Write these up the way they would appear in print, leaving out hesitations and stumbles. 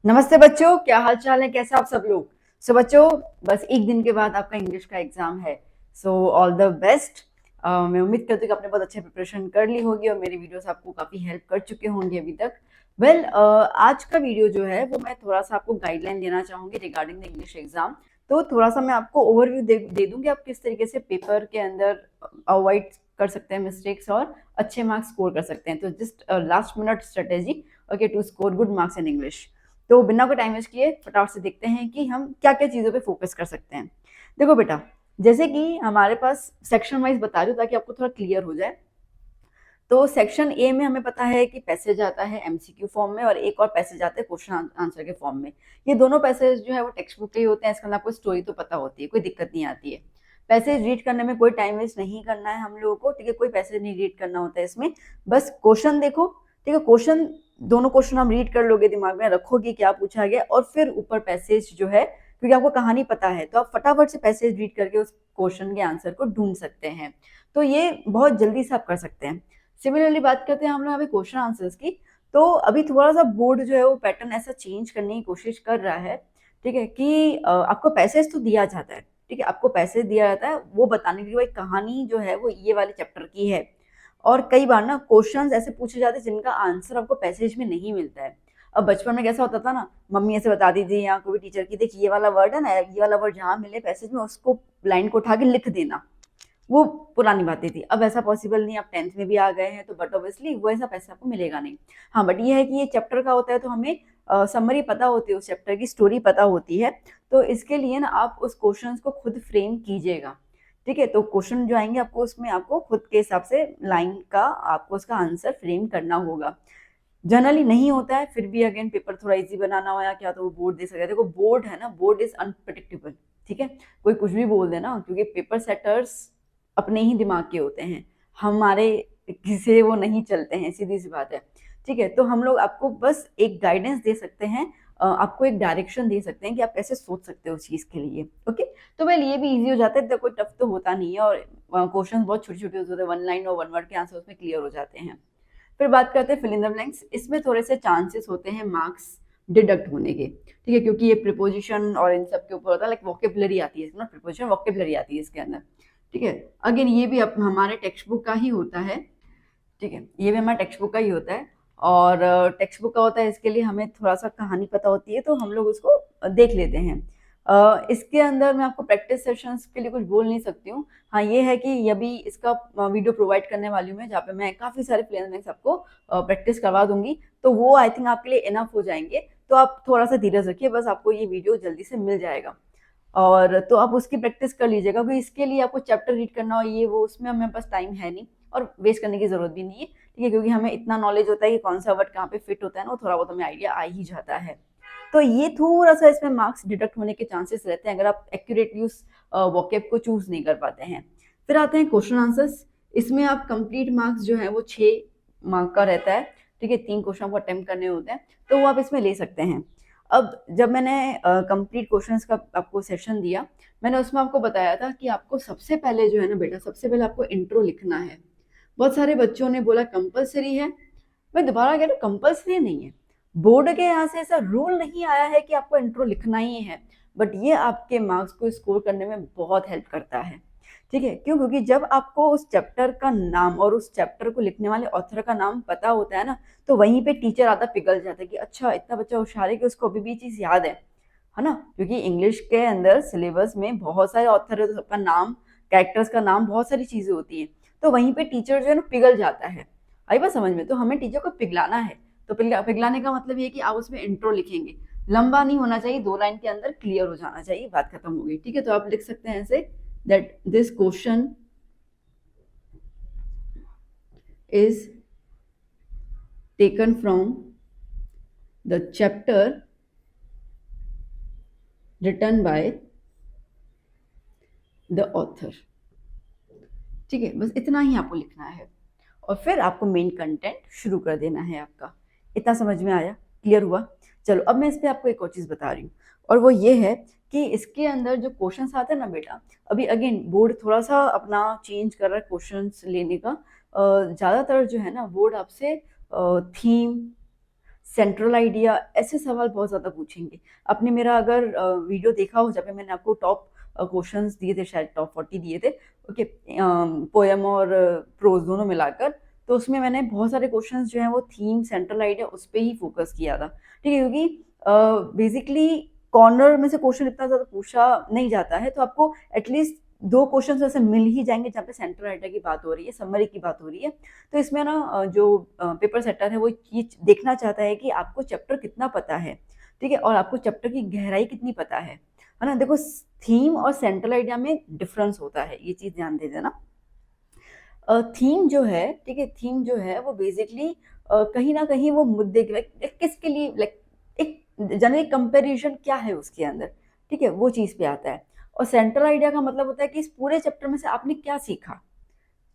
नमस्ते बच्चों, क्या हाल चाल है? कैसे आप सब लोग? सो बच्चों, बस एक दिन के बाद आपका इंग्लिश का एग्जाम है। So all the best. मैं उम्मीद करती हूँ कि आपने बहुत अच्छे प्रिपरेशन कर ली होगी और मेरी वीडियोस आपको काफ़ी हेल्प कर चुके होंगे अभी तक। आज का वीडियो जो है वो मैं थोड़ा सा आपको गाइडलाइन देना चाहूँगी रिगार्डिंग द इंग्लिश एग्जाम। तो थोड़ा सा मैं आपको ओवरव्यू दे दूंगी आप किस तरीके से पेपर के अंदर अवॉइड कर सकते हैं मिस्टेक्स और अच्छे मार्क्स स्कोर कर सकते हैं। तो just last minute strategy okay to score good marks in English. तो बिना कोई टाइम वेस्ट किए फटाफट से देखते हैं कि हम क्या क्या चीज़ों पे फोकस कर सकते हैं। देखो बेटा, जैसे कि हमारे पास सेक्शन वाइज बता रही हूँ ताकि आपको थोड़ा क्लियर हो जाए। तो सेक्शन ए में हमें पता है कि पैसेज आता है एमसीक्यू फॉर्म में और एक और पैसेज आता है क्वेश्चन आंसर के फॉर्म में। ये दोनों पैसेज जो है वो टेक्स्ट बुक के ही होते हैं। इसके अंदर आपको स्टोरी तो पता होती है, कोई दिक्कत नहीं आती है। पैसेज रीड करने में कोई टाइम वेस्ट नहीं करना है हम लोगों को, ठीक है? कोई पैसेज नहीं रीड करना होता है इसमें, बस क्वेश्चन देखो, ठीक है? क्वेश्चन, दोनों क्वेश्चन आप रीड कर लोगे, दिमाग में रखोगे क्या पूछा गया, और फिर ऊपर पैसेज जो है, क्योंकि आपको कहानी पता है तो आप फटाफट से पैसेज रीड करके उस क्वेश्चन के आंसर को ढूंढ सकते हैं। तो ये बहुत जल्दी से आप कर सकते हैं। सिमिलरली बात करते हैं हम लोग अभी क्वेश्चन आंसर्स की। तो अभी थोड़ा सा बोर्ड जो है वो पैटर्न ऐसा चेंज करने की कोशिश कर रहा है, ठीक है? कि आपको पैसेज तो दिया जाता है, ठीक है? आपको पैसेज दिया जाता है वो बताने के लिए भाई कहानी जो है वो ये वाले चैप्टर की है। और कई बार ना क्वेश्चंस ऐसे पूछे जाते हैं जिनका आंसर आपको पैसेज में नहीं मिलता है। अब बचपन में कैसा होता था ना, मम्मी ऐसे बता दी थी या कोई भी टीचर की, देख ये वाला वर्ड है ना, ये वाला वर्ड जहाँ मिले पैसेज में उसको लाइन को उठा के लिख देना। वो पुरानी बातें थी, अब ऐसा पॉसिबल नहीं। आप 10th में भी आ गए हैं तो बट ऑब्वियसली वो ऐसा पैसा आपको मिलेगा नहीं। हाँ, बट ये है कि ये चैप्टर का होता है तो हमें समरी पता होती है, उस चैप्टर की स्टोरी पता होती है। तो इसके लिए ना आप उस क्वेश्चंस को खुद फ्रेम कीजिएगा, ठीक है? तो क्वेश्चन जो आएंगे आपको उसमें आपको खुद के हिसाब से लाइन का आपको उसका आंसर फ्रेम करना होगा। जनरली नहीं होता है, फिर भी अगेन पेपर थोड़ा इजी बनाना हो या क्या तो वो बोर्ड दे सकता है। देखो बोर्ड है ना, बोर्ड इज अनप्रडिक्टेबल, ठीक है? कोई कुछ भी बोल देना, क्योंकि पेपर सेटर्स अपने ही दिमाग के होते हैं, हमारे किसी वो नहीं चलते हैं, सीधी सी बात है, ठीक है? तो हम लोग आपको बस एक गाइडेंस दे सकते हैं, आपको एक डायरेक्शन दे सकते हैं कि आप कैसे सोच सकते हो उस चीज़ के लिए। ओके, तो वेल ये भी इजी हो जाता है, तो कोई टफ तो होता नहीं है और क्वेश्चन बहुत छोटे छोटे होते हैं, वन लाइन और वन वर्ड के आंसर उसमें क्लियर हो जाते हैं। फिर बात करते हैं फिल इन द ब्लैंक्स। इसमें थोड़े से चांसेस होते हैं मार्क्स डिडक्ट होने के, ठीक है? क्योंकि ये प्रिपोजिशन और इन सब के ऊपर होता है, लाइक वोकेबुलरी आती है इसमें, प्रिपोजिशन वोकेबुलरी आती है इसके अंदर, ठीक है? अगेन ये भी हमारे टेक्स्ट बुक का ही होता है, ठीक है? ये भी हमारा टेक्स्ट बुक का ही होता है। और टेक्स्ट बुक का होता है, इसके लिए हमें थोड़ा सा कहानी पता होती है तो हम लोग उसको देख लेते हैं। इसके अंदर मैं आपको प्रैक्टिस सेशंस के लिए कुछ बोल नहीं सकती हूँ। हाँ, ये है कि अभी इसका वीडियो प्रोवाइड करने वाली हूँ मैं, जहाँ पे मैं काफ़ी सारे प्लेलिस्ट आपको प्रैक्टिस करवा दूंगी, तो वो आई थिंक आपके लिए इनफ हो जाएंगे। तो आप थोड़ा सा धीरज रखिए, बस आपको ये वीडियो जल्दी से मिल जाएगा और तो आप उसकी प्रैक्टिस कर लीजिएगा। क्योंकि इसके लिए आपको चैप्टर रीड करना हो ये वो, उसमें हमें पास टाइम है नहीं और वेस्ट करने की जरूरत भी नहीं है, ठीक है? क्योंकि हमें इतना नॉलेज होता है कि कौन सा वर्ड कहाँ पे फिट होता है ना, वो थोड़ा बहुत हमें आइडिया आ ही जाता है। तो ये थोड़ा सा इसमें मार्क्स डिडक्ट होने के चांसेस रहते हैं अगर आप एक्यूरेटली उस वोकैब को चूज नहीं कर पाते हैं। फिर आते हैं क्वेश्चन आंसर्स। इसमें आप कंप्लीट मार्क्स जो है वो 6 मार्क का रहता है, ठीक है? 3 क्वेश्चन को अटेम्प्ट करने होते हैं, तो वो आप इसमें ले सकते हैं। अब जब मैंने कंप्लीट क्वेश्चंस का आपको सेशन दिया, मैंने उसमें आपको बताया था कि आपको सबसे पहले जो है ना बेटा, सबसे पहले आपको इंट्रो लिखना है। बहुत सारे बच्चों ने बोला कंपलसरी है। मैं दोबारा कह रहा हूँ, कंपलसरी नहीं है। बोर्ड के यहाँ से ऐसा रूल नहीं आया है कि आपको इंट्रो लिखना ही है, बट ये आपके मार्क्स को स्कोर करने में बहुत हेल्प करता है, ठीक है? क्यों? क्योंकि जब आपको उस चैप्टर का नाम और उस चैप्टर को लिखने वाले ऑथर का नाम पता होता है ना, तो वहीं पे टीचर आधा पिघल जाता है कि अच्छा इतना बच्चा होशियार है कि उसको अभी भी चीज़ याद है ना? क्योंकि इंग्लिश के अंदर सिलेबस में बहुत सारे ऑथर है, तो सबका नाम, कैरेक्टर्स का नाम, बहुत सारी चीज़ें होती हैं, तो वहीं पे टीचर जो है ना पिघल जाता है। आई बात समझ में? तो हमें टीचर को पिघलाना है। तो पिघलाने का मतलब ये कि आप उसमें इंट्रो लिखेंगे, लंबा नहीं होना चाहिए, 2 लाइन के अंदर क्लियर हो जाना चाहिए, बात खत्म हो गई, ठीक है? तो आप लिख सकते हैं ऐसे, that this question is taken from the chapter written by the author, ठीक है? बस इतना ही आपको लिखना है और फिर आपको मेन कंटेंट शुरू कर देना है आपका। इतना समझ में आया? क्लियर हुआ? चलो अब मैं इस पर आपको एक और चीज़ बता रही हूँ, और वो ये है कि इसके अंदर जो क्वेश्चंस आते हैं ना बेटा, अभी अगेन बोर्ड थोड़ा सा अपना चेंज कर रहा है क्वेश्चंस लेने का। ज़्यादातर जो है ना बोर्ड आपसे थीम, सेंट्रल आइडिया, ऐसे सवाल बहुत ज़्यादा पूछेंगे। आपने मेरा अगर वीडियो देखा हो जब पे मैंने आपको टॉप क्वेश्चंस दिए थे, शायद टॉप 40 दिए थे, ओके, पोएम और प्रोज दोनों मिलाकर, तो उसमें मैंने बहुत सारे क्वेश्चंस जो हैं वो थीम, सेंट्रल आइडिया उस पे ही फोकस किया था, ठीक है, क्योंकि बेसिकली कॉर्नर में से क्वेश्चन इतना ज़्यादा पूछा नहीं जाता है, तो आपको एटलीस्ट 2 क्वेश्चंस ऐसे मिल ही जाएँगे जहाँ पे सेंट्रल आइडिया की बात हो रही है, समरी की बात हो रही है। तो इसमें ना जो पेपर सेटर है वो ये देखना चाहता है कि आपको चैप्टर कितना पता है, ठीक है? और आपको चैप्टर की गहराई कितनी पता है ना? देखो, थीम और सेंट्रल आइडिया में डिफरेंस होता है, ये चीज़ ध्यान दे देना। थीम जो है, ठीक है, थीम जो है वो बेसिकली कहीं न कहीं वो मुद्दे के लाइक किसके लिए, लाइक एक जनरल कंपैरिज़न क्या है उसके अंदर, ठीक है? वो चीज़ पे आता है। और सेंट्रल आइडिया का मतलब होता है कि इस पूरे चैप्टर में से आपने क्या सीखा?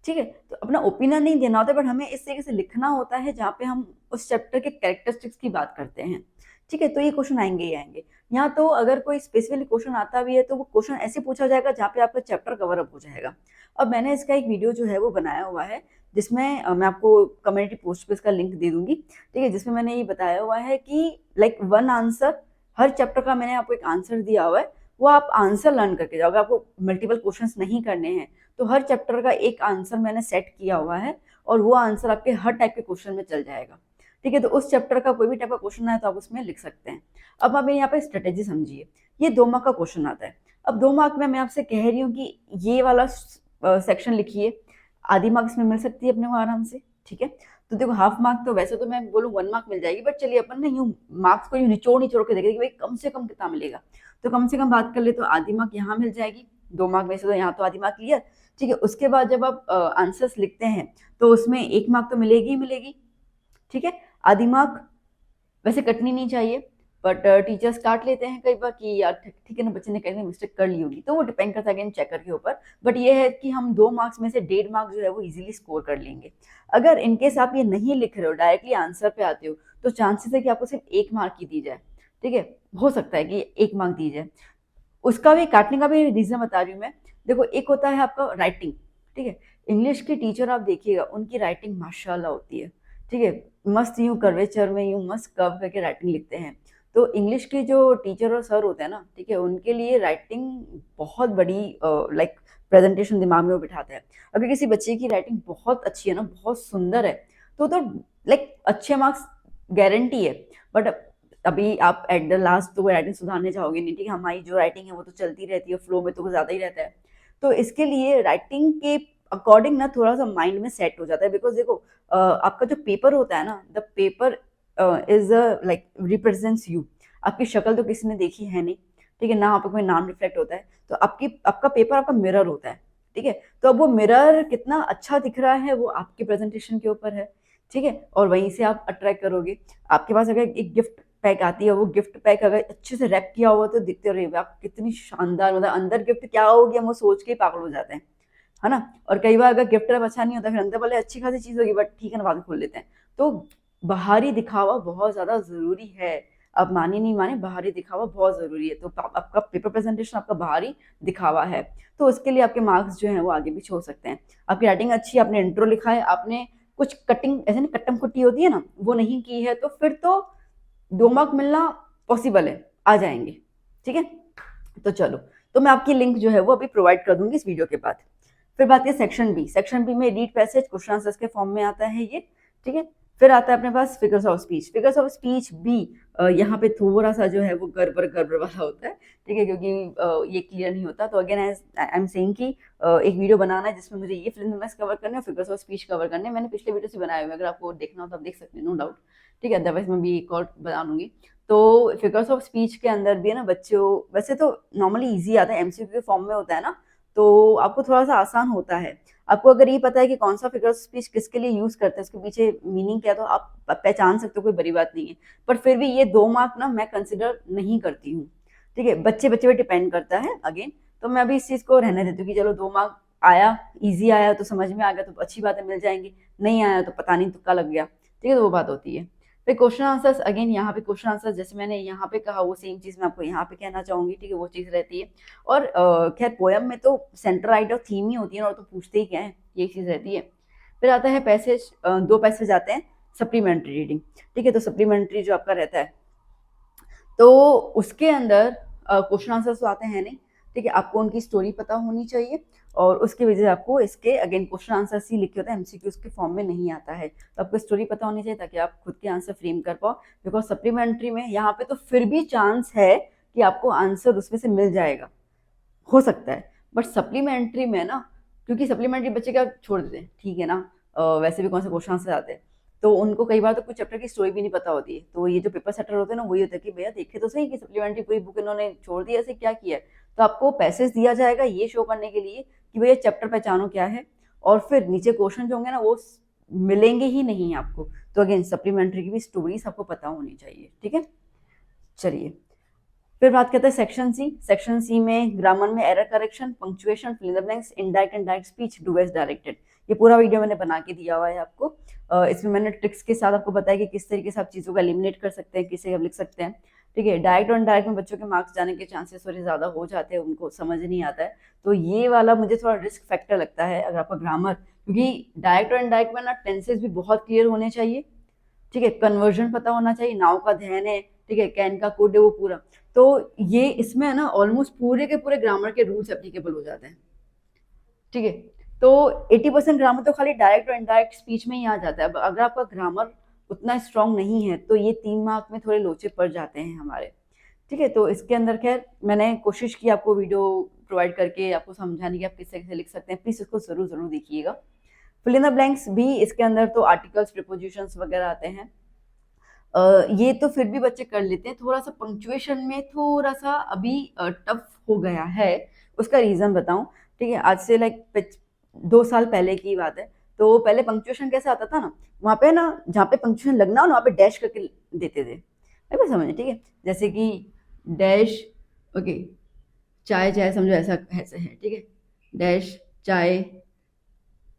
ठीक है? तो अपना ओपिनियन नहीं देना होता है, बट हमें इस तरीके से लिखना होता है जहाँ पे हम उस चैप्टर के कैरेक्टरिस्टिक्स की बात करते हैं। ठीक है? तो ये क्वेश्चन आएँगे ही आएँगे। यहाँ तो अगर कोई स्पेसिफिकली क्वेश्चन आता भी है तो वो क्वेश्चन ऐसे पूछा जाएगा जहाँ पे आपका चैप्टर कवर अप हो जाएगा। अब मैंने इसका एक वीडियो जो है वो बनाया हुआ है, जिसमें मैं आपको कम्युनिटी पोस्ट पे इसका लिंक दे दूँगी। ठीक है? जिसमें मैंने ये बताया हुआ है कि लाइक वन आंसर, हर चैप्टर का मैंने आपको एक आंसर दिया हुआ है, वो आप आंसर लर्न करके जाओगे। आपको मल्टीपल क्वेश्चंस नहीं करने हैं, तो हर चैप्टर का एक आंसर मैंने सेट किया हुआ है और वो आंसर आपके हर टाइप के क्वेश्चन में चल जाएगा। ठीक है? तो उस चैप्टर का कोई भी टाइप का क्वेश्चन आए तो आप उसमें लिख सकते हैं। अब आप यहाँ पे स्ट्रेटेजी समझिए। ये 2 मार्क का क्वेश्चन आता है। अब 2 मार्क में मैं आपसे कह रही हूँ कि ये वाला सेक्शन लिखिए, आधी मार्क्स में मिल सकती है अपने को आराम से, ठीक है? तो देखो, हाफ मार्क तो वैसे तो मैं बोलूँ 1 मार्क मिल जाएगी, बट चलिए अपन ना यूँ मार्क्स को यूँ निचोड़-निचोड़ के देखेंगे कि भाई कम से कम कितना मिलेगा। तो कम से कम बात कर ले तो आधी मार्क यहाँ मिल जाएगी, 2 मार्क में से तो यहाँ तो आधी मार्क क्लियर, ठीक है? उसके बाद जब आप आंसर्स लिखते हैं तो उसमें 1 मार्क तो मिलेगी ही मिलेगी, ठीक है? आधी मार्क वैसे कटनी नहीं चाहिए, बट टीचर्स काट लेते हैं कई बार कि यार ठीक है ना, बच्चे ने कहीं मिस्टेक कर ली होगी, तो वो डिपेंड करता है अगेन चेकर के ऊपर। बट ये है कि हम 2 मार्क्स में से 1.5 मार्क्स जो है वो इजीली स्कोर कर लेंगे। अगर इनकेस आप ये नहीं लिख रहे हो, डायरेक्टली आंसर पे आते हो, तो चांसेस है कि आपको सिर्फ 1 मार्क की दी जाए, ठीक है? हो सकता है कि 1 मार्क दी जाए। उसका भी काटने का भी रीज़न बता रही हूँ मैं। देखो, एक होता है आपका राइटिंग, ठीक है? इंग्लिश के टीचर आप देखिएगा, उनकी राइटिंग माशाल्लाह होती है, ठीक है? मस्त यूँ कर्वेचर में यूँ मस्त कर्व करके राइटिंग लिखते हैं। तो इंग्लिश के जो टीचर और सर होते हैं ना, ठीक है? उनके लिए राइटिंग बहुत बड़ी लाइक प्रेज़ेंटेशन दिमाग में वो बिठाते हैं। अगर किसी बच्चे की राइटिंग बहुत अच्छी है ना, बहुत सुंदर है, तो लाइक अच्छे मार्क्स गारंटी है। बट अभी आप एट द लास्ट तो वो राइटिंग सुधारने जाओगे नहीं, ठीक है? हमारी जो राइटिंग है वो तो चलती रहती है, फ्लो में तो कुछ ज़्यादा ही रहता है। तो इसके लिए राइटिंग के अकॉर्डिंग ना थोड़ा-सा माइंड में सेट हो जाता है, बिकॉज़ देखो आपका जो पेपर होता है ना, the paper is like represents you. आपकी शक्ल तो किसी ने देखी है नहीं, ठीक है? ना वहाँ पे कोई नाम रिफ्लेक्ट होता है, तो आपका पेपर आपका मिरर होता है, ठीक है? तो अब वो मिरर कितना अच्छा दिख रहा है वो आपके प्रेज़ेंटेशन के ऊपर है, ठीक है? और वहीं से आप अट्रैक्ट करोगे। आपके पास अगर एक गिफ्ट पैक आती है, वो गिफ्ट पैक अगर अच्छे से रैप किया हुआ तो दिखते रहे वाह! कितनी शानदार, मतलब अंदर गिफ्ट क्या होगी हम वो सोच के ही पागल हो जाते हैं, है ना? और कई बार अगर गिफ्ट रैप अच्छा नहीं होता, फिर अंदर वाले अच्छी खासी चीज़ होगी, बट ठीक है ना, बाद में खोल लेते हैं। तो बाहरी दिखावा बहुत ज़्यादा ज़रूरी है। आप माने नहीं माने, बाहरी दिखावा बहुत ज़रूरी है। तो आपका पेपर प्रेज़ेंटेशन आपका बाहरी दिखावा है। तो उसके लिए आपके मार्क्स जो हैं वो आगे पीछे हो सकते हैं। आपकी राइटिंग अच्छी है, आपने इंट्रो लिखा है, आपने कुछ कटिंग ऐसे ना कट्टम-कुट्टी होती है ना, वो नहीं की है, तो फिर तो 2 मार्क मिलना पॉसिबल है, आ जाएँगे, ठीक है? तो चलो, तो मैं आपकी लिंक जो है वो अभी प्रोवाइड कर दूँगी इस वीडियो के बाद। फिर बात है सेक्शन बी। सेक्शन बी में रीड पैसेज क्वेश्चन आंसर्स के फॉर्म में आता है ये, ठीक है? फिर आता है अपने पास figures of speech. Figures of speech भी यहाँ पे थोड़ा-सा जो है वो गड़बड़-गड़बड़ वाला होता है, ठीक है? क्योंकि ये क्लियर नहीं होता। तो अगेन आई एम सेइंग कि एक वीडियो बनाना है जिसमें मुझे ये फिल्म कवर करने हैं और फिगर्स ऑफ स्पीच कवर करने हैं। मैंने पिछले वीडियो से बनाए हुए हैं, अगर आपको देखना हो तो आप देख सकते हैं, नो डाउट, ठीक है? अदरवाइज़ मैं भी एक और बना लूँगी। तो फिगर्स ऑफ स्पीच के अंदर भी है ना बच्चों, वैसे तो नॉर्मली ईज़ी आता है, एमसीक्यू के फॉर्म में होता है ना, तो आपको थोड़ा-सा आसान होता है। आपको अगर ये पता है कि कौन-सा फिगर ऑफ स्पीच किसके लिए यूज़ करते हैं, उसके पीछे मीनिंग क्या है, तो आप पहचान सकते हो, कोई बड़ी बात नहीं है। पर फिर भी ये 2 मार्क ना मैं कंसिडर नहीं करती हूँ, ठीक है? बच्चे-बच्चे पे डिपेंड करता है अगेन, तो मैं अभी इस चीज़ को रहने देती हूँ कि चलो 2 मार्क आया, ईज़ी आया तो समझ में आ गया तो अच्छी बात है, मिल जाएँगे, नहीं आया तो पता नहीं तुक्का लग गया, ठीक है? तो वो बात होती है। फिर क्वेश्चन आंसर्स, अगेन यहाँ पे क्वेश्चन आंसर्स जैसे मैंने यहाँ पे कहा वो सेम चीज़ मैं आपको यहाँ पे कहना चाहूँगी, ठीक है? वो चीज़ रहती है। और खैर पोएम में तो सेंट्रल आइडिया थीम ही होती है और तो पूछते ही क्या है, यही चीज़ रहती है। फिर आता है पैसेज, 2 पैसेज आते हैं, सप्लीमेंट्री रीडिंग। ठीक है, तो सप्लीमेंट्री जो आपका रहता है तो उसके अंदर क्वेश्चन आंसर्स तो आते हैं नहीं। ठीक है, आपको उनकी स्टोरी पता होनी चाहिए और उसकी वजह से आपको इसके अगेन क्वेश्चन आंसर ही लिखे होते हैं, एमसीक्यूज के फॉर्म में नहीं आता है। तो आपको स्टोरी पता होनी चाहिए ताकि आप खुद के आंसर फ्रेम कर पाओ। बिकॉज सप्लीमेंट्री में यहाँ पे तो फिर भी चांस है कि आपको आंसर उसमें से मिल जाएगा, हो सकता है, बट सप्लीमेंट्री में ना, क्योंकि सप्लीमेंट्री बच्चे क्या छोड़ देते हैं, ठीक है ना, वैसे भी कौन से क्वेश्चन आंसर आते हैं, तो उनको कई बार तो कुछ चैप्टर की स्टोरी भी नहीं पता होती है। तो ये जो पेपर सेटर होते हैं ना, वही होता है कि भैया देखे तो सही कि सप्लीमेंट्री पूरी बुक इन्होंने छोड़ दी, ऐसे क्या किया है। तो आपको पैसेज दिया जाएगा ये शो करने के लिए कि भैया चैप्टर पहचानो क्या है, और फिर नीचे क्वेश्चन जो होंगे ना वो मिलेंगे ही नहीं आपको। तो अगेन सप्लीमेंट्री की भी स्टोरीज आपको पता होनी चाहिए। ठीक है, चलिए फिर बात करते हैं सेक्शन सी। सेक्शन सी में ग्रामर में error correction, punctuation, fill in the blanks, indirect and direct speech, do as directed. ये पूरा वीडियो मैंने बना के दिया हुआ है आपको। इसमें मैंने ट्रिक्स के साथ आपको बताया कि किस तरीके से आप चीज़ों को एलिमिनेट कर सकते हैं, किसे आप लिख सकते हैं। ठीक है, डायरेक्ट और इनडायरेक्ट में बच्चों के मार्क्स जाने के चांसेस थोड़े ज़्यादा हो जाते हैं, उनको समझ नहीं आता है। तो ये वाला मुझे थोड़ा रिस्क फैक्टर लगता है अगर आपका ग्रामर, क्योंकि डायरेक्ट और इनडायरेक्ट में ना टेंसेस भी बहुत क्लियर होने चाहिए। ठीक है, कन्वर्जन पता होना चाहिए, नाउ का ध्यान है, ठीक है, कैन का कोड है वो पूरा। तो ये इसमें है ना ऑलमोस्ट पूरे के पूरे ग्रामर के रूल्स एप्लीकेबल हो जाते हैं। ठीक है, तो 80% ग्रामर तो खाली डायरेक्ट और इनडायरेक्ट स्पीच में ही आ जाता है। अब अगर आपका ग्रामर उतना स्ट्रांग नहीं है तो ये 3 मार्क में थोड़े लोचे पड़ जाते हैं हमारे। ठीक है, तो इसके अंदर खैर मैंने कोशिश की आपको वीडियो प्रोवाइड करके आपको समझाने की आप किस तरह से लिख सकते हैं। प्लीज इसको जरूर जरूर देखिएगा। फिल इन द ब्लैंक्स भी इसके अंदर तो आर्टिकल्स, प्रीपोजिशंस वगैरह आते हैं। ये तो फिर भी बच्चे कर लेते हैं। थोड़ा सा पंक्चुएशन में थोड़ा सा अभी टफ हो गया है। उसका रीजन बताऊं, ठीक है, आज से लाइक 2 साल पहले की बात है। तो पहले पंक्चुएशन कैसे आता था ना, वहाँ पे ना जहाँ पे पंक्चुएशन लगना हो ना वहाँ पे डैश करके देते थे, मेरे को समझ। ठीक है, जैसे कि डैश, ओके, चाय चाय समझो ऐसा ऐसे है। ठीक है, डैश चाय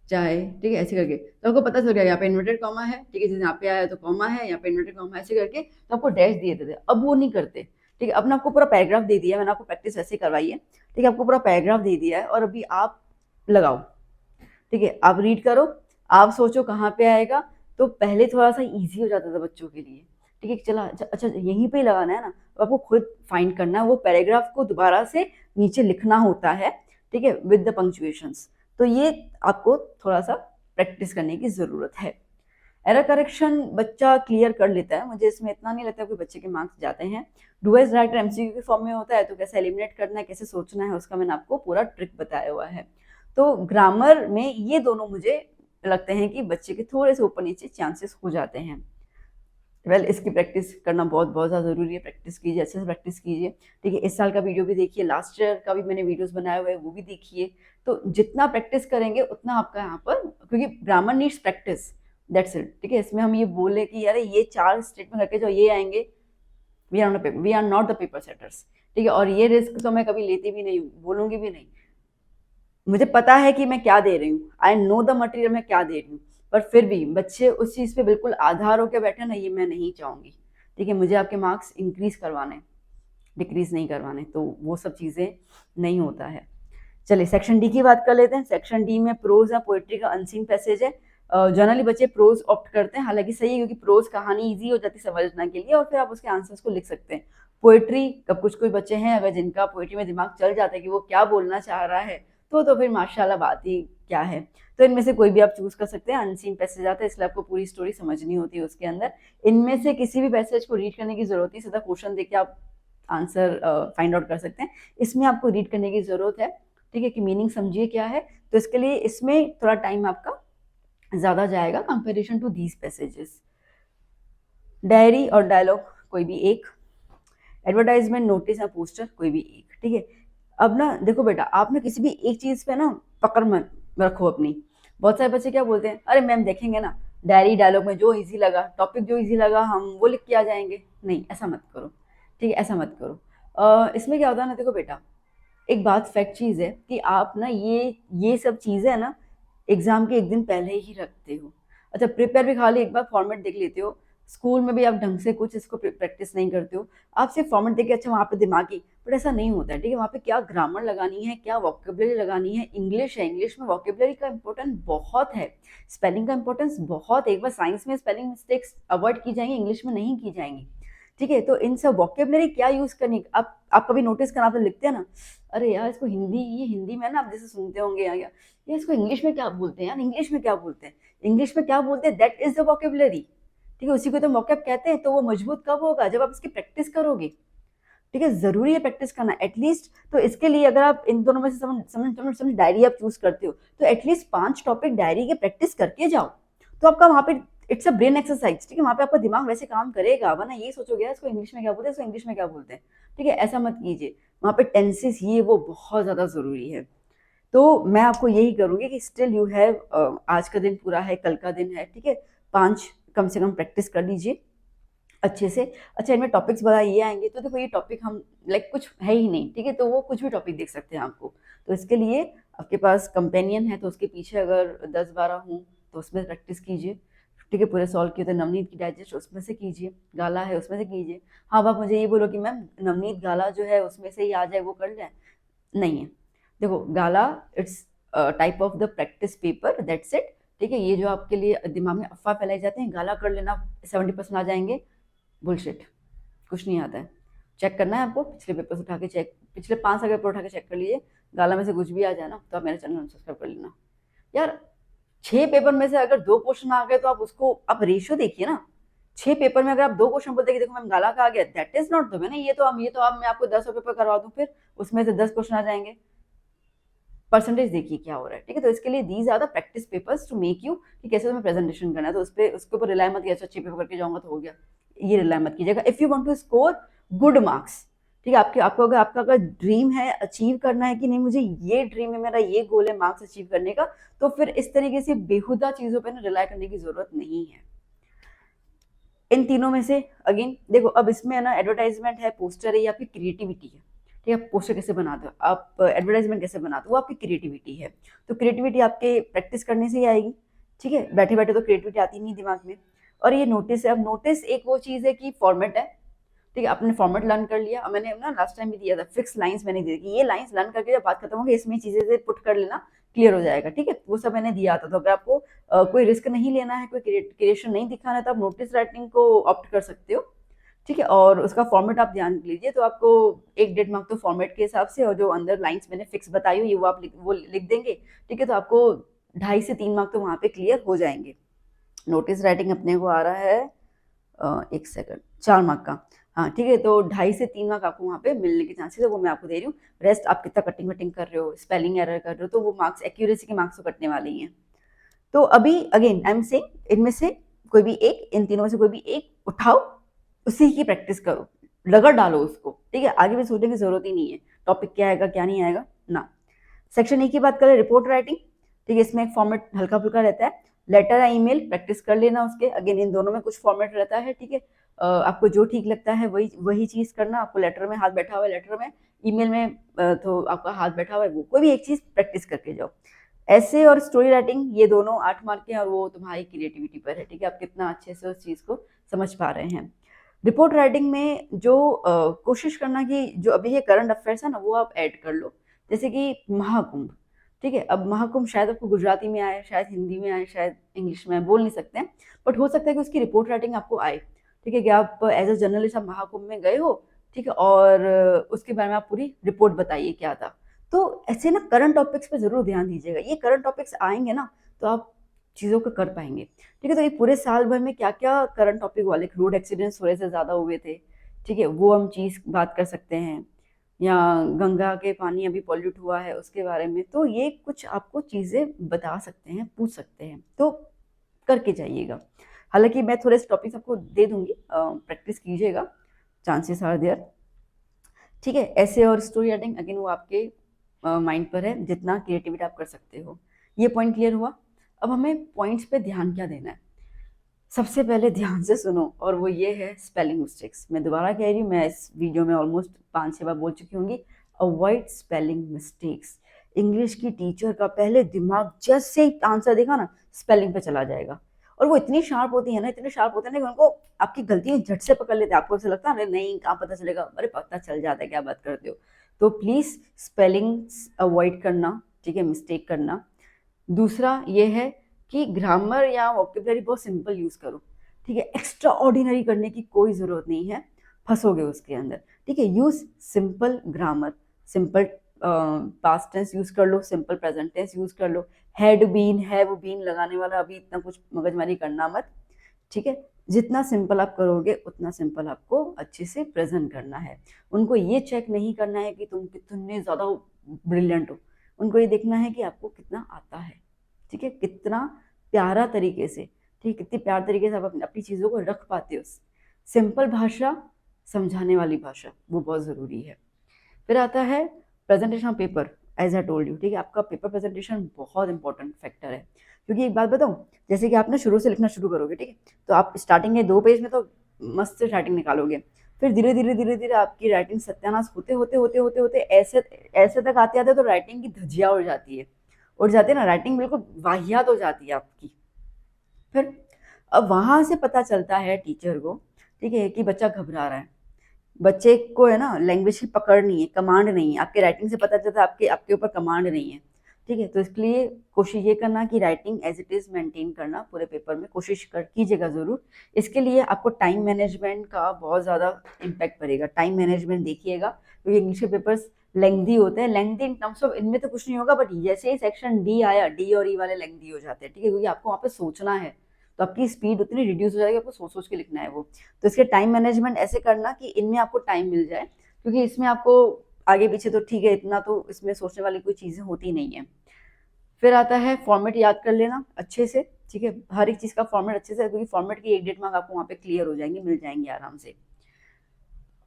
चाहे, ठीक है, ऐसे करके तो आपको पता चल गया यहाँ पे इन्वर्टेड कॉमा है। ठीक है, जैसे यहाँ पे आया तो कॉमा है, यहाँ पे इन्वर्टेड कॉमा, ऐसे करके तो आपको डैश दिए थे। अब वो नहीं करते। ठीक है, अब ना आपको पूरा पैराग्राफ दे दिया है, मैंने आपको प्रैक्टिस ऐसे करवाई है। ठीक है, आपको पूरा पैराग्राफ दे दिया है और अभी आप लगाओ। ठीक है, आप रीड करो, आप सोचो कहाँ पे आएगा। तो पहले थोड़ा सा ईजी हो जाता था बच्चों के लिए। ठीक है, चला अच्छा यहीं पे ही लगाना है ना, तो आपको खुद फाइंड करना है, वो पैराग्राफ को दोबारा से नीचे लिखना होता है। ठीक है, विद द पंक्चुएशंस। तो ये आपको थोड़ा सा प्रैक्टिस करने की जरूरत है। एरर करेक्शन बच्चा क्लियर कर लेता है, मुझे इसमें इतना नहीं लगता कि बच्चे के मार्क्स जाते हैं। डू एज डायरेक्ट एमसीक्यू के फॉर्म में होता है, तो कैसे एलिमिनेट करना है, कैसे सोचना है, उसका मैंने आपको पूरा ट्रिक बताया हुआ है। तो ग्रामर में ये दोनों मुझे लगते हैं कि बच्चे के थोड़े से ऊपर नीचे चांसेस हो जाते हैं। इसकी प्रैक्टिस करना बहुत बहुत ज़्यादा ज़रूरी है। प्रैक्टिस कीजिए, अच्छे से प्रैक्टिस कीजिए। ठीक है, इस साल का वीडियो भी देखिए, लास्ट ईयर का भी मैंने वीडियोस बनाए हुए हैं, वो भी देखिए। तो जितना प्रैक्टिस करेंगे उतना आपका यहाँ पर, क्योंकि grammar needs practice, that's it. ठीक है, इसमें हम ये बोले कि यार ये 4 स्टेटमेंट करके जो ये आएंगे, we are not the paper setters. ठीक है, और ये रिस्क तो मैं कभी लेती भी नहीं, बोलूंगी भी नहीं। मुझे पता है कि मैं क्या दे रही हूँ, आई नो द मटेरियल मैं क्या दे रही हूँ, पर फिर भी बच्चे उस चीज़ पे बिल्कुल आधार होकर बैठे ना, ये मैं नहीं चाहूँगी। ठीक है, मुझे आपके मार्क्स इंक्रीज करवाने, डिक्रीज नहीं करवाने। तो वो सब चीज़ें नहीं होता है। चलिए सेक्शन डी की बात कर लेते हैं। सेक्शन डी में प्रोज या पोएट्री का अनसीन पैसेज है। जनरली बच्चे प्रोज ऑप्ट करते हैं, हालांकि सही है, क्योंकि प्रोज कहानी इजी हो जाती है समझने के लिए और फिर आप उसके आंसर्स को लिख सकते हैं। पोएट्री का कुछ बच्चे हैं अगर जिनका पोएट्री में दिमाग चल जाता है कि वो क्या बोलना चाह रहा है, तो फिर माशाल्लाह बात ही क्या है। तो इनमें से कोई भी आप चूज कर सकते हैं। अनसीन पैसेज आता है, इसलिए आपको पूरी स्टोरी समझनी होती है उसके अंदर। इनमें से किसी भी पैसेज को रीड करने की जरूरत नहीं, सीधा क्वेश्चन देख के आप आंसर फाइंड आउट कर सकते हैं। इसमें आपको रीड करने की जरूरत है, ठीक है, कि मीनिंग समझिए क्या है। तो इसके लिए इसमें थोड़ा टाइम आपका ज्यादा जाएगा comparison to these passages. Diary और डायलॉग कोई भी एक, एडवर्टाइजमेंट, नोटिस या पोस्टर कोई भी एक। ठीक है, अब ना देखो बेटा, आप ना किसी भी एक चीज पे ना पकड़ मत रखो अपनी। बहुत सारे बच्चे क्या बोलते हैं, अरे मैम देखेंगे ना डायरी डायलॉग में जो इजी लगा, टॉपिक जो इजी लगा हम वो लिख के आ जाएंगे। नहीं, ऐसा मत करो। ठीक है, ऐसा मत करो। इसमें क्या होता है ना, देखो बेटा, एक बात फैक्ट चीज है कि आप ना ये सब चीजें ना एग्जाम के एक दिन पहले ही रखते हो। अच्छा, प्रिपेयर भी खाली एक बार फॉर्मेट देख लेते हो, स्कूल में भी आप ढंग से कुछ इसको प्रैक्टिस नहीं करते हो, आप सिर्फ फॉर्मेट देके अच्छा वहाँ पे दिमागी, बट ऐसा नहीं होता है, ठीक है। वहाँ पे क्या ग्रामर लगानी है, क्या वोकेबलरी लगानी है, इंग्लिश है, इंग्लिश में वोकेबलरी का इंपॉर्टेंस बहुत है, स्पेलिंग का इंपॉर्टेंस बहुत है। एक बार साइंस में स्पेलिंग मिस्टेक्स अवॉइड की जाएंगी, इंग्लिश में नहीं की जाएंगी, ठीक है। तो इन सब वोकेबलरी क्या यूज करनी, आप कभी नोटिस करना, आप तो लिखते हैं ना, अरे यार इसको हिंदी, ये हिंदी में ना आप जैसे सुनते होंगे या इसको इंग्लिश में क्या बोलते हैं यार, इंग्लिश में क्या बोलते हैं, इंग्लिश में क्या बोलते हैं, दैट इज द वोकेबलरी, ठीक है। उसी को तो वोकैब कहते हैं। तो वो मजबूत कब होगा, जब आप इसकी प्रैक्टिस करोगे, ठीक है। जरूरी है प्रैक्टिस करना एटलीस्ट। तो इसके लिए अगर आप इन दोनों में से समझ डायरी आप चूज करते हो, तो एटलीस्ट 5 टॉपिक डायरी के प्रैक्टिस करके जाओ, तो आपका वहां पे इट्स अ ब्रेन एक्सरसाइज, ठीक है। वहां पे आपका दिमाग वैसे काम करेगा, वरना ये सोचोगे यार इसको इंग्लिश में क्या बोलते हैं, इसको इंग्लिश में क्या बोलते हैं, ठीक है। ऐसा मत कीजिए। वहां पे टेंसेस ये वो बहुत ज्यादा जरूरी है। तो मैं आपको यही करूंगी कि स्टिल यू हैव, आज का दिन पूरा है, कल का दिन है, ठीक है। 5 कम से कम प्रैक्टिस कर लीजिए अच्छे से। अच्छा, इनमें टॉपिक्स बड़ा ये आएंगे, तो देखो ये टॉपिक हम लाइक कुछ है ही नहीं, ठीक है। तो वो कुछ भी टॉपिक देख सकते हैं आपको। तो इसके लिए आपके पास कंपेनियन है, तो उसके पीछे अगर 10-12 हूँ तो उसमें प्रैक्टिस कीजिए, ठीक है। पूरे सॉल्व किए तो नवनीत की डाइजेस्ट उसमें से कीजिए, गाला है उसमें से कीजिए। हाँ, अब आप मुझे ये बोलो कि मैम नवनीत गाला जो है उसमें से ही आ जाए, वो कर जाए, नहीं है। देखो गाला it's type of the practice paper, that's it, ठीक है। ये जो आपके लिए दिमाग में अफवाह फैलाई जाते हैं, गाला कर लेना 70% आ जाएंगे, बुलशिट, कुछ नहीं आता है। चेक करना है आपको, पिछले पेपर्स उठा के चेक, पिछले 5 पेपर उठा के चेक कर लीजिए, गाला में से कुछ भी आ जाए ना, तो आप मेरे चैनल सब्सक्राइब कर लेना यार। 6 पेपर में से अगर 2 क्वेश्चन आ गए, तो आप उसको आप रेशियो देखिए ना। 6 पेपर में अगर आप 2 क्वेश्चन बोलते कि देखो मैम गाला का आ गया, that is not the way ना। ये तो अब मैं आपको 10 पेपर करवा दूं, फिर उसमें से 10 क्वेश्चन आ जाएंगे, परसेंटेज देखिए क्या हो रहा है, ठीक है। तो इसके लिए these are the practice papers to make you, कि कैसे तुम्हें प्रेजेंटेशन करना है। तो उसके ऊपर रिलाई मत, अच्छा 6 पेपर करके जाऊंगा तो हो गया, ये रिलाई मत कीजिएगा। If you want to score good marks, ठीक है, आपका अगर ड्रीम है अचीव करना है कि नहीं, मुझे ये ड्रीम है, मेरा ये गोल है मार्क्स अचीव करने का, तो फिर इस तरीके से बेहुदा चीजों पर ना रिलाई करने की जरूरत नहीं है। इन तीनों में से अगेन देखो, अब इसमें है ना एडवर्टाइजमेंट है, पोस्टर है, या आपकी क्रिएटिविटी है, ठीक है। पोस्टर कैसे बनाते हो आप, एडवर्टाइजमेंट कैसे बनाते हो, वो आपकी क्रिएटिविटी है। तो क्रिएटिविटी आपके प्रैक्टिस करने से ही आएगी, ठीक है। बैठे बैठे तो क्रिएटिविटी आती नहीं दिमाग में। और ये नोटिस है, अब नोटिस एक वो चीज़ है कि फॉर्मेट है, ठीक है। आपने फॉर्मेट लर्न कर लिया, अब मैंने ना लास्ट टाइम भी दिया था फिक्स लाइंस, मैंने दी कि ये लाइंस लर्न करके जब बात खत्म होगी, इसमें चीजें से पुट कर लेना, क्लियर हो जाएगा, ठीक है। वो सब मैंने दिया था। तो अगर आपको कोई रिस्क नहीं लेना है, कोई क्रिएशन नहीं दिखाना है, तो आप नोटिस राइटिंग को ऑप्ट कर सकते हो, ठीक है। और उसका फॉर्मेट आप ध्यान लीजिए, तो आपको 1-1.5 मार्क तो फॉर्मेट के हिसाब से, और जो अंदर लाइंस मैंने फिक्स बताई हुई वो आप वो लिख देंगे, ठीक है। तो आपको 2.5 से 3 मार्क तो वहां पे क्लियर हो जाएंगे। नोटिस राइटिंग अपने को आ रहा है 1 सेकंड, 4 मार्क का, हाँ ठीक है। तो 2.5 से 3 मार्क आपको वहाँ पे मिलने के चांसेस है, वो मैं आपको दे रही हूँ। रेस्ट आप कितना कटिंग वटिंग कर रहे हो, स्पेलिंग एरर कर रहे हो, तो वो मार्क्स एक्यूरेसी के मार्क्स तो कटने वाले ही हैं। तो अभी अगेन आई एम सेइंग, इनमें से कोई भी एक, इन तीनों में से कोई भी एक उठाओ, उसी की प्रैक्टिस करो, रगड़ डालो उसको, ठीक है। आगे भी सोचने की जरूरत ही नहीं है टॉपिक क्या आएगा क्या नहीं आएगा ना। सेक्शन 1 की बात करें, रिपोर्ट राइटिंग, ठीक है। इसमें एक फॉर्मेट हल्का फुल्का रहता है, लेटर या ईमेल, प्रैक्टिस कर लेना उसके। अगेन इन दोनों में कुछ फॉर्मेट रहता है, ठीक है। आपको जो ठीक लगता है वही वही चीज करना। आपको लेटर में हाथ बैठा हुआ है लेटर में, ईमेल में तो आपका हाथ बैठा हुआ है, वो कोई भी एक चीज प्रैक्टिस करके जाओ। ऐसे और स्टोरी राइटिंग ये दोनों 8 मार्क के हैं, और वो तुम्हारी क्रिएटिविटी पर है, ठीक है। आप कितना अच्छे से उस चीज को समझ पा रहे हैं। रिपोर्ट राइटिंग में जो कोशिश करना कि जो अभी ये करंट अफेयर्स है ना, वो आप ऐड कर लो। जैसे कि महाकुंभ, ठीक है। अब महाकुंभ शायद आपको गुजराती में आए, शायद हिंदी में आए, शायद इंग्लिश में आए, बोल नहीं सकते हैं, बट हो सकता है कि उसकी रिपोर्ट राइटिंग आपको आए, ठीक है। कि आप एज अ जर्नलिस्ट आप महाकुंभ में गए हो, ठीक है, और उसके बारे में आप पूरी रिपोर्ट बताइए क्या था। तो ऐसे ना करंट टॉपिक्स पे जरूर ध्यान दीजिएगा, ये करंट टॉपिक्स आएंगे ना, तो आप चीज़ों को कर पाएंगे, ठीक है। तो ये पूरे साल भर में क्या क्या करंट टॉपिक वाले, रोड एक्सीडेंट्स थोड़े से ज़्यादा हुए थे, ठीक है, वो हम चीज़ बात कर सकते हैं, या गंगा के पानी अभी पॉल्यूट हुआ है उसके बारे में। तो ये कुछ आपको चीज़ें बता सकते हैं, पूछ सकते हैं, तो करके जाइएगा। हालांकि मैं थोड़े से टॉपिक्स आपको दे दूंगी, प्रैक्टिस कीजिएगा, चांसेस आर देयर, ठीक है। ऐसे और स्टोरी राइटिंग अगेन वो आपके माइंड पर है, जितना क्रिएटिविटी आप कर सकते हो। ये पॉइंट क्लियर हुआ। अब हमें पॉइंट्स पे ध्यान क्या देना है, सबसे पहले ध्यान से सुनो, और वो ये है स्पेलिंग मिस्टेक्स। मैं दोबारा कह रही हूँ, मैं इस वीडियो में ऑलमोस्ट 5-6 बार बोल चुकी होंगी, अवॉइड स्पेलिंग मिस्टेक्स। इंग्लिश की टीचर का पहले दिमाग जैसे ही आंसर देखा ना, स्पेलिंग पे चला जाएगा, और वो इतनी शार्प होती है ना, इतने शार्प होते हैं ना कि उनको आपकी गलतियां झट से पकड़ लेते हैं। आपको ऐसा लगता है अरे नहीं कहाँ पता चलेगा, अरे पता चल जाता है, क्या बात करते हो। तो प्लीज स्पेलिंग्स अवॉइड करना, ठीक है, मिस्टेक करना। दूसरा ये है कि ग्रामर या वोकेबलरी बहुत सिंपल यूज करो, ठीक है, एक्स्ट्रा ऑर्डिनरी करने की कोई जरूरत नहीं है, फंसोगे उसके अंदर, ठीक है। Use simple grammar, simple past tense use कर लो, सिंपल प्रेजेंट टेंस यूज कर लो। हैड बीन, है वो बीन लगाने वाला अभी इतना कुछ मगजमारी करना मत, ठीक है। जितना सिंपल आप करोगे उतना सिंपल आपको अच्छे से प्रेजेंट करना है। उनको ये चेक नहीं करना है कि तुम कितने ज्यादा ब्रिलियंट हो, उनको ये देखना है कि आपको कितना आता है, ठीक है, कितना प्यारा तरीके से, ठीक, कितनी प्यार तरीके से आप अपनी चीजों को रख पाते हो। सिंपल भाषा, समझाने वाली भाषा, वो बहुत जरूरी है। फिर आता है presentation of paper, as I told you, ठीक है, आपका पेपर प्रेजेंटेशन बहुत इंपॉर्टेंट फैक्टर है। क्योंकि एक बात बताऊं, जैसे कि आप ना शुरू से लिखना शुरू करोगे, ठीक है, तो आप स्टार्टिंग के 2 पेज में तो मस्त से राइटिंग निकालोगे, फिर धीरे धीरे धीरे धीरे आपकी राइटिंग सत्यानाश होते होते होते होते होते ऐसे ऐसे तक आते आते तो राइटिंग की धज्जियां उड़ जाती है, उड़ जाती है ना, राइटिंग बिल्कुल वाहियात हो जाती है आपकी। फिर अब वहां से पता चलता है टीचर को, ठीक है, कि बच्चा घबरा रहा है, बच्चे को है ना लैंग्वेज की पकड़ नहीं है, कमांड नहीं है, आपके राइटिंग से पता चलता है आपके आपके ऊपर कमांड नहीं है, ठीक है। तो इसके लिए कोशिश ये करना कि writing as it is maintain करना पूरे पेपर में कोशिश कर कीजिएगा जरूर। इसके लिए आपको टाइम मैनेजमेंट का बहुत ज़्यादा इम्पैक्ट पड़ेगा, टाइम मैनेजमेंट देखिएगा, क्योंकि इंग्लिश के पेपर्स लेंथी होते हैं, लेंथी इन टर्म्स ऑफ इनमें तो कुछ नहीं होगा, बट जैसे ही सेक्शन डी आया, डी और ई वाले लेंथी हो जाते हैं, ठीक है, क्योंकि आपको वहाँ पे सोचना है, तो आपकी स्पीड उतनी रिड्यूस हो जाएगी, आपको सोच सोच के लिखना है वो। तो इसके टाइम मैनेजमेंट ऐसे करना कि इनमें आपको टाइम मिल जाए, क्योंकि इसमें आपको आगे पीछे तो ठीक है, इतना तो इसमें सोचने वाली कोई चीज़ें होती नहीं है। फिर आता है फॉर्मेट याद कर लेना अच्छे से, ठीक है, हर एक चीज़ का फॉर्मेट अच्छे से, क्योंकि फॉर्मेट की 1 1.5 मार्क आपको वहाँ पे क्लियर हो जाएंगे, मिल जाएंगे आराम से।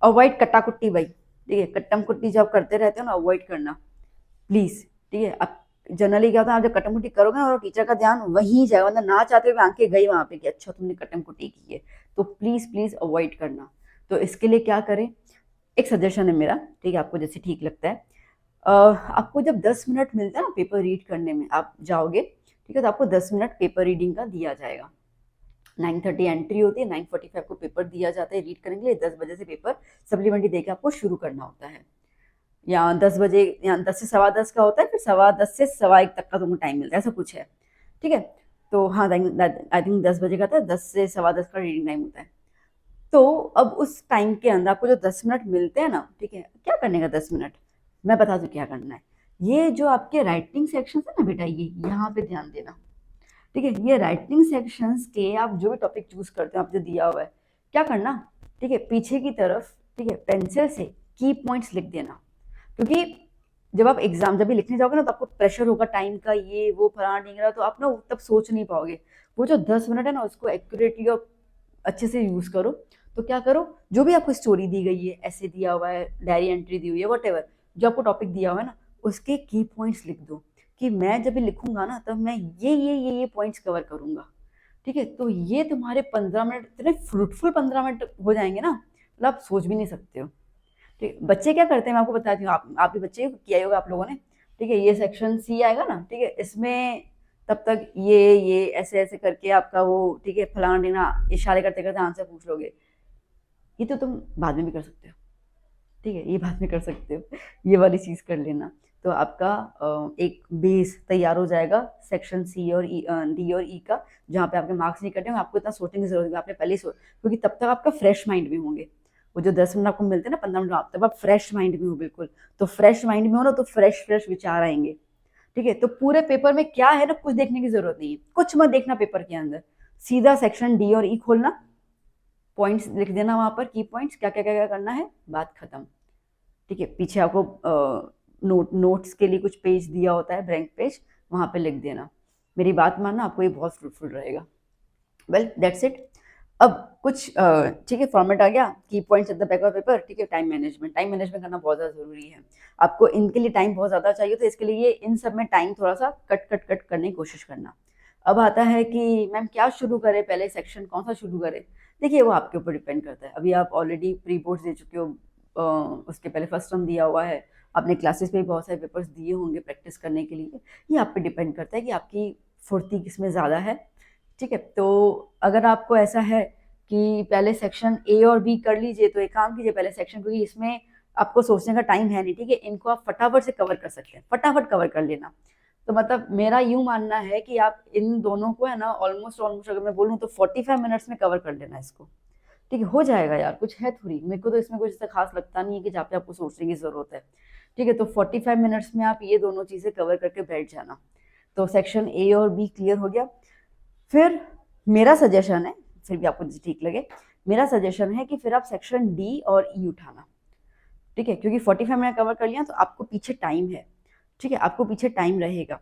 अवॉइड कट्टा-कुट्टी भाई, ठीक है, कट्टम-कुट्टी जब करते रहते हो ना, अवॉइड करना प्लीज, ठीक है। अब जनरली क्या होता है, आप जब कट्टम-कुट्टी करोगे ना और टीचर का ध्यान वहीं जाएगा, मतलब ना चाहते हुए आंखें गई वहां पे कि अच्छा तुमने कट्टम-कुट्टी की है, तो प्लीज प्लीज अवॉइड करना। तो इसके लिए क्या करें, एक सजेशन है मेरा, ठीक है, आपको जैसे ठीक लगता है। आपको जब 10 मिनट मिलता है ना पेपर रीड करने में, आप जाओगे, ठीक है, तो आपको 10 मिनट पेपर रीडिंग का दिया जाएगा। 9:30 एंट्री होती है, 9:45 को पेपर दिया जाता है रीड करने के लिए, 10 बजे से पेपर सप्लीमेंट्री देके आपको शुरू करना होता है, या 10 बजे, या 10 से 10:15 का होता है, फिर 10:15 से 1:15 तक का तुमको टाइम मिलता है, ऐसा कुछ है, ठीक है। तो हाँ, आई थिंक 10 बजे का था, 10 से 10:15 का रीडिंग टाइम होता है। तो अब उस टाइम के अंदर आपको जो 10 मिनट मिलते हैं ना, ठीक है, क्या करने का 10 मिनट, मैं बता दूं क्या करना है। ये जो आपके राइटिंग सेक्शन है ना बेटा, ये यहाँ पे ध्यान देना, ठीक है। ये राइटिंग सेक्शंस के आप जो भी टॉपिक चूज करते हो, आप जो दिया हुआ है, क्या करना, ठीक है, पीछे की तरफ, ठीक है, पेंसिल से की पॉइंट्स लिख देना। क्योंकि जब आप एग्जाम जब भी लिखने जाओगे ना, तो आपको प्रेशर होगा टाइम का, ये वो फलाना ढींगरा, तो आप ना तब सोच नहीं पाओगे। वो जो 10 मिनट है ना, उसको एक्यूरेटली और अच्छे से यूज करो। तो क्या करो, जो भी आपको स्टोरी दी गई है, ऐसे दिया हुआ है, डायरी एंट्री दी हुई है, वट एवर जो आपको टॉपिक दिया हुआ है ना, उसके की पॉइंट्स लिख दो कि मैं जब भी लिखूंगा ना, तब मैं ये पॉइंट्स कवर करूंगा, ठीक है। तो ये तुम्हारे 15 मिनट इतने फ्रूटफुल 15 मिनट हो जाएंगे ना, मतलब आप सोच भी नहीं सकते हो, ठीक। बच्चे क्या करते हैं, मैं आपको बताती हूँ, आप भी बच्चे किया होगा आप लोगों ने, ठीक है। ये सेक्शन सी आएगा ना, ठीक है, इसमें तब तक ये ऐसे ऐसे करके आपका वो, ठीक है, फलाना ढींगना इशारे करते करते आंसर पूछ लोगे। ये तो तुम बाद में भी कर सकते हो, ठीक है, ये बाद में कर सकते हो, ये वाली चीज कर लेना। तो आपका एक बेस तैयार हो जाएगा सेक्शन सी और डी और ई का, जहाँ पे आपके मार्क्स नहीं कटे होंगे, आपको इतना सोचने की जरूरत है, आपने पहले सोच, क्योंकि तब तक आपका फ्रेश माइंड में होंगे। वो जो 10 मिनट आपको मिलते हैं ना, 15 मिनट, आप तब आप फ्रेश माइंड में हो बिल्कुल। तो फ्रेश माइंड में हो ना, तो फ्रेश फ्रेश विचार आएंगे, ठीक है। तो पूरे पेपर में क्या है ना, कुछ देखने की जरूरत नहीं है, कुछ मत देखना पेपर के अंदर, सीधा सेक्शन डी और ई खोलना, पॉइंट्स लिख देना वहां पर, की पॉइंट्स क्या क्या क्या क्या करना है, बात खत्म, ठीक है। पीछे आपको नोट्स के लिए कुछ पेज दिया होता है, ब्लैंक पेज, वहां पे लिख देना। मेरी बात मानना, आपको ये बहुत फ्रूटफुल रहेगा। Well that's it. अब कुछ ठीक है, फॉर्मेट आ गया, की points at the back of paper, ठीक है। टाइम मैनेजमेंट करना बहुत ज़्यादा जरूरी है, आपको इनके लिए टाइम बहुत ज़्यादा चाहिए, तो इसके लिए इन सब में टाइम थोड़ा सा कट करने की कोशिश करना। अब आता है कि मैम क्या शुरू करें, पहले सेक्शन कौन सा शुरू करें। देखिए वो आपके ऊपर डिपेंड करता है, अभी आप ऑलरेडी प्री बोर्ड्स दे चुके हो, उसके पहले फर्स्ट टर्म दिया हुआ है, आपने क्लासेस में बहुत सारे पेपर्स दिए होंगे प्रैक्टिस करने के लिए, ये आप पे डिपेंड करता है कि आपकी फुर्ती किसमें ज़्यादा है, ठीक है, तो अगर आपको ऐसा है कि पहले सेक्शन ए और बी कर लीजिए, तो एक काम कीजिए पहले सेक्शन, क्योंकि इसमें आपको सोचने का टाइम है नहीं, ठीक है, इनको आप फटाफट से कवर कर सकते हैं, फटाफट कवर कर लेना। तो मतलब मेरा यूं मानना है कि आप इन दोनों को है ना ऑलमोस्ट ऑलमोस्ट अगर मैं बोलूँ तो 45 मिनट्स में कवर कर लेना इसको। ठीक है, हो जाएगा यार, कुछ है थोड़ी, मेरे को तो इसमें कुछ ऐसा खास लगता नहीं है कि जहाँ पे आपको सोचने की जरूरत है। ठीक है, तो 45 मिनट्स में आप ये दोनों चीजें कवर करके बैठ जाना। तो सेक्शन ए और बी क्लियर हो गया। फिर मेरा सजेशन है, फिर भी आपको ठीक लगे, मेरा सजेशन है कि फिर आप सेक्शन डी और ई उठाना। ठीक है, क्योंकि 45 मिनट कवर कर लिया तो आपको पीछे टाइम है। ठीक है, आपको पीछे टाइम रहेगा,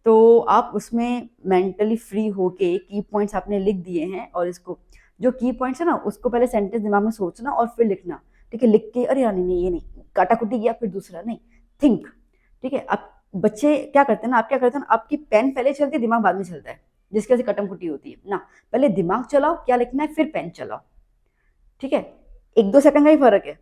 तो आप उसमें मेंटली फ्री होके की पॉइंट्स आपने लिख दिए हैं, और इसको जो की पॉइंट्स है ना उसको पहले सेंटेंस दिमाग में सोचना और फिर लिखना। ठीक है, लिख के अरे यार नहीं ये नहीं, काटा कुटी किया फिर दूसरा नहीं, थिंक। ठीक है, अब बच्चे क्या करते हैं ना, आप क्या करते हैं ना, आपकी पेन पहले चलती है, दिमाग बाद में चलता है, जिसकी वजह से कटम कुटी होती है ना। पहले दिमाग चलाओ क्या लिखना है, फिर पेन चलाओ। ठीक है, 1-2 सेकंड का ही फर्क है,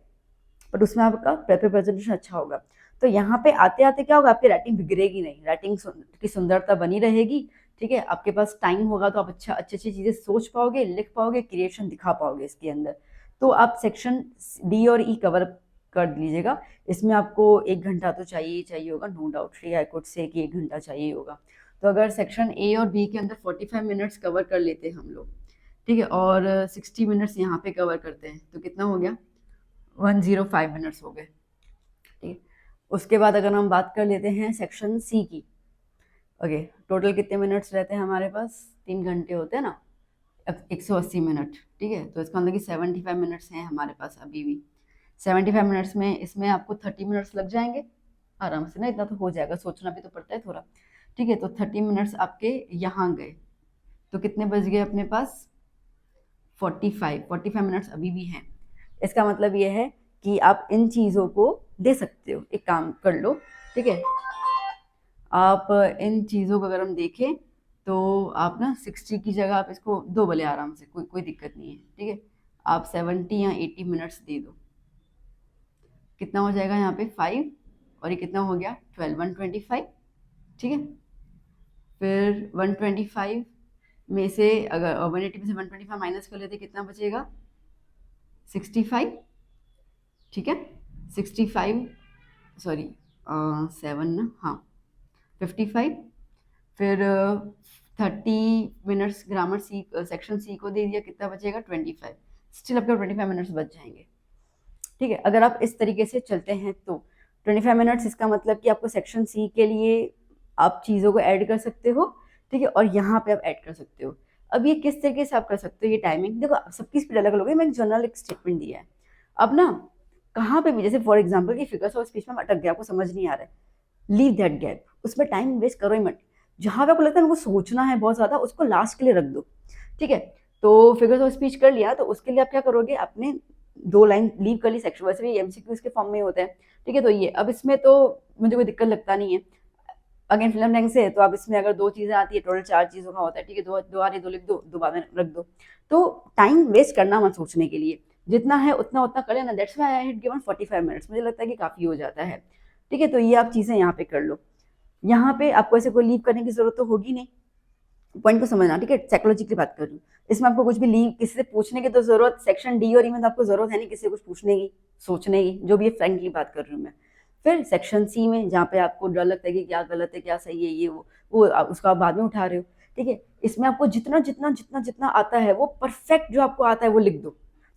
बट उसमें आपका पेपर प्रेजेंटेशन अच्छा होगा। तो यहाँ पे आते आते क्या होगा, आपकी राइटिंग बिगड़ेगी नहीं, राइटिंग की सुंदरता बनी रहेगी। ठीक है, आपके पास टाइम होगा तो आप अच्छी अच्छी चीजें सोच पाओगे, लिख पाओगे, क्रिएशन दिखा पाओगे इसके अंदर। तो आप सेक्शन डी और ई कवर कर लीजिएगा। इसमें आपको 1 घंटा तो चाहिए ही चाहिए होगा, no doubt, I could say कि 1 घंटा चाहिए होगा। तो अगर सेक्शन ए और बी के अंदर 45 मिनट्स कवर कर लेते हैं हम लोग, ठीक है, और 60 मिनट्स यहाँ पे कवर करते हैं, तो कितना हो गया, 105 मिनट्स हो गए। ठीक है, उसके बाद अगर हम बात कर लेते हैं सेक्शन सी की। ओके, टोटल कितने मिनट्स रहते हैं हमारे पास, 3 घंटे होते हैं ना, 180 मिनट। ठीक है, तो इसका मतलब कि 75 मिनट्स हैं हमारे पास अभी भी। 75 मिनट्स में इसमें आपको 30 मिनट्स लग जाएंगे आराम से ना, इतना तो हो जाएगा, सोचना भी तो पड़ता है थोड़ा। ठीक है, तो 30 मिनट्स आपके यहाँ गए, तो कितने बच गए अपने पास, 45 मिनट्स अभी भी हैं। इसका मतलब ये है कि आप इन चीज़ों को दे सकते हो, एक काम कर लो। ठीक है, आप इन चीज़ों को अगर हम देखें तो आप ना 60 की जगह आप इसको दो भले आराम से, कोई कोई दिक्कत नहीं है। ठीक है, आप 70 या 80 मिनट्स दे दो, कितना हो जाएगा यहाँ पे 5, और ये कितना हो गया 12, 125। ठीक है, फिर 125 में से अगर 180 में से 125 माइनस कर लेते कितना बचेगा, 65। ठीक है, 65, सॉरी 7 ना, हाँ 55, फिर 30 minutes grammar C section C को दे दिया, कितना बचेगा 25, स्टिल आपके 25 मिनट्स बच जाएंगे। ठीक है, अगर आप इस तरीके से चलते हैं तो 25 मिनट्स, इसका मतलब कि आपको सेक्शन सी के लिए आप चीज़ों को ऐड कर सकते हो। ठीक है, और यहाँ पे आप ऐड कर सकते हो। अब ये किस तरीके से आप कर सकते हो, ये टाइमिंग देखो, सबकी स्पीड अलग अलग होगी, मैंने जनरल एक स्टेटमेंट दिया है। अब ना कहाँ पे भी, जैसे फॉर एग्जाम्पल कि फिगर्स ऑफ स्पीच में अटक गया, आपको समझ नहीं आ रहा है, लीव दैट गैप, उसमें टाइम वेस्ट करो ही मत। जहाँ पे आपको लगता है उनको सोचना है बहुत ज़्यादा, उसको लास्ट के लिए रख दो। ठीक है, तो फिगर्स ऑफ स्पीच कर लिया, तो उसके लिए आप क्या करोगे, आपने 2 लाइन लीव कर ली, सेक्शन वैसे भी एमसीक्यूज के फॉर्म में होता है। ठीक है, तो ये अब इसमें तो मुझे कोई दिक्कत लगता नहीं है। अगेन फिल्म लैंग्वेज से तो आप इसमें अगर 2 चीज़ें आती है, टोटल 4 चीज़ों का होता है। ठीक है, दो आ रही, 2 लिख दो, 2 बाद में रख दो। तो टाइम वेस्ट करना मत सोचने के लिए, जितना है उतना उतना कर लेना। That's why I had given 45 minutes, मुझे लगता है कि काफ़ी हो जाता है। ठीक है, तो ये आप चीज़ें यहाँ पे कर लो। यहाँ पे आपको ऐसे कोई लीव करने की जरूरत तो होगी नहीं, पॉइंट को समझना। ठीक है, साइकोलॉजी की बात कर रही हूँ, इसमें आपको कुछ भी लीव किसी से पूछने की तो जरूरत, सेक्शन डी और ई में तो आपको जरूरत है नहीं किसी से कुछ पूछने की, सोचने की, जो भी फ्रेंकली बात कर रही हूँ मैं। फिर सेक्शन सी में जहाँ पे आपको डर लगता है कि क्या गलत है क्या सही है, ये वो उसका आप बाद में उठा रहे हो। ठीक है, इसमें आपको जितना जितना जितना जितना आता है वो परफेक्ट जो आपको आता है वो लिख दो,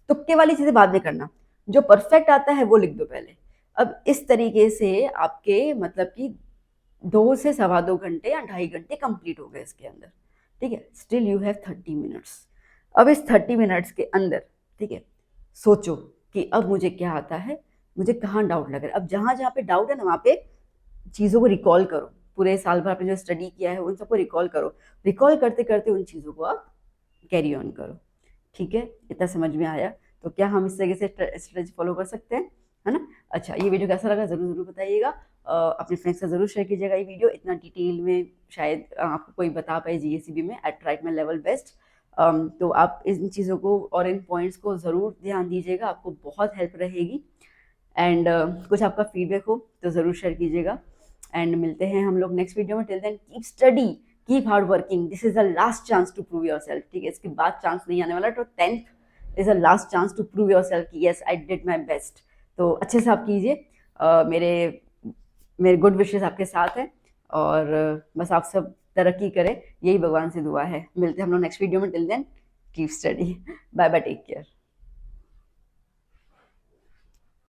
तुक्के वाली चीजें बाद में करना, जो परफेक्ट आता है वो लिख दो पहले। अब इस तरीके से आपके मतलब कि 2 से 2.25 घंटे या 2.5 घंटे कंप्लीट हो गए इसके अंदर। ठीक है, स्टिल यू हैव 30 मिनट्स। अब इस 30 मिनट्स के अंदर, ठीक है, सोचो कि अब मुझे क्या आता है, मुझे कहाँ डाउट लग रहा है। अब जहाँ जहाँ पे डाउट है ना वहाँ पे चीज़ों को रिकॉल करो, पूरे साल भर आपने जो स्टडी किया है उन सबको रिकॉल करो, रिकॉल करते करते उन चीज़ों को आप कैरी ऑन करो। ठीक है, इतना समझ में आया? तो क्या हम इस तरीके से स्ट्रेटजी फॉलो कर सकते हैं, है ना? अच्छा, ये वीडियो कैसा लगा ज़रूर ज़रूर बताइएगा। अपने फ्रेंड्स का ज़रूर शेयर कीजिएगा ये वीडियो, इतना डिटेल में शायद आपको कोई बता पाए जीएससीबी में, at right my level best. तो आप इन चीज़ों को और इन पॉइंट्स को ज़रूर ध्यान दीजिएगा, आपको बहुत हेल्प रहेगी। एंड कुछ आपका फीडबैक हो तो ज़रूर शेयर कीजिएगा। एंड मिलते हैं हम लोग नेक्स्ट वीडियो में। Till then keep study, keep hard working, this is the last chance to prove yourself, ठीक है, इसके बाद चांस नहीं आने वाला। तो 10th is the last chance to prove yourself कि yes I did my best. तो अच्छे से आप कीजिए, मेरे मेरे गुड विशेस आपके साथ हैं, और बस आप सब तरक्की करें, यही भगवान से दुआ है। मिलते हैं हम लोग नेक्स्ट वीडियो में, till then keep study, bye bye, take care.